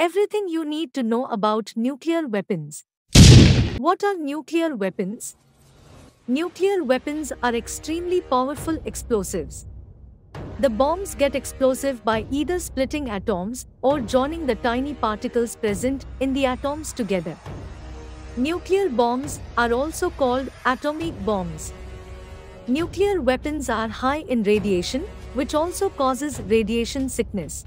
Everything you need to know about nuclear weapons. What are nuclear weapons? Nuclear weapons are extremely powerful explosives. The bombs get explosive by either splitting atoms or joining the tiny particles present in the atoms together. Nuclear bombs are also called atomic bombs. Nuclear weapons are high in radiation, which also causes radiation sickness.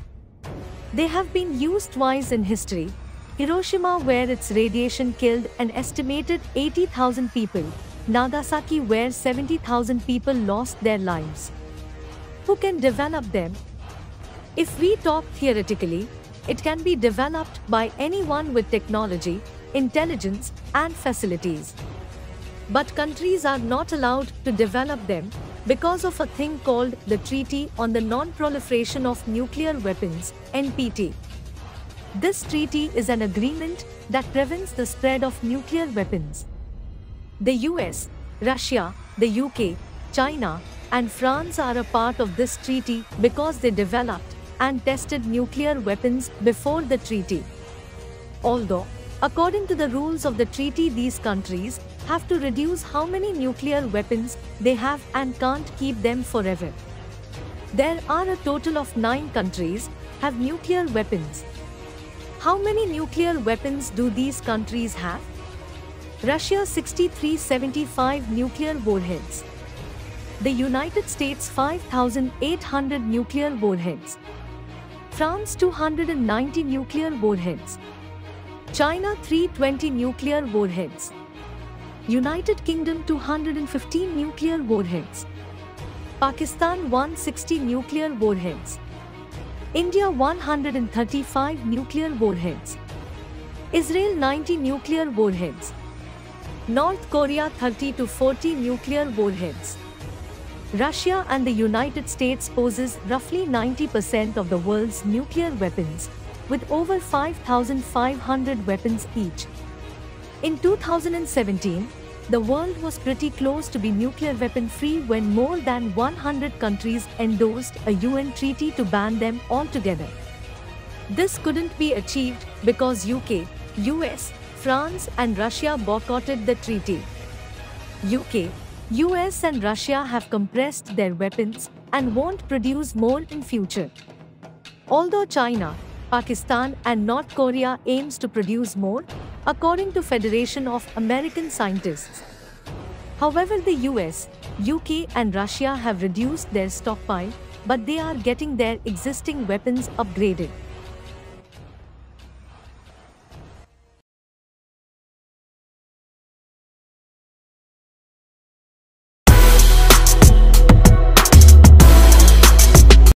They have been used twice in history. Hiroshima, where its radiation killed an estimated 80,000 people, Nagasaki, where 70,000 people lost their lives. Who can develop them? If we talk theoretically, it can be developed by anyone with technology, intelligence, and facilities. But countries are not allowed to develop them because of a thing called the Treaty on the Non-Proliferation of Nuclear Weapons, NPT. This treaty is an agreement that prevents the spread of nuclear weapons. The US, Russia, the UK, China, and France are a part of this treaty because they developed and tested nuclear weapons before the treaty. Although, according to the rules of the treaty, these countries have to reduce how many nuclear weapons they have and can't keep them forever. There are a total of 9 countries have nuclear weapons. How many nuclear weapons do these countries have? Russia 6,375 nuclear warheads. The United States 5,800 nuclear warheads. France 290 nuclear warheads. China 320 nuclear warheads. United Kingdom 215 nuclear warheads. Pakistan 160 nuclear warheads. India 135 nuclear warheads. Israel 90 nuclear warheads. North Korea 30 to 40 nuclear warheads. Russia and the United States possess roughly 90% of the world's nuclear weapons, with over 5,500 weapons each. In 2017, the world was pretty close to be nuclear weapon-free when more than 100 countries endorsed a UN treaty to ban them altogether. This couldn't be achieved because UK, US, France and Russia boycotted the treaty. UK, US and Russia have compressed their weapons and won't produce more in future. Although China, Pakistan and North Korea aims to produce more, according to Federation of American Scientists. However, the US, UK and Russia have reduced their stockpile, but they are getting their existing weapons upgraded.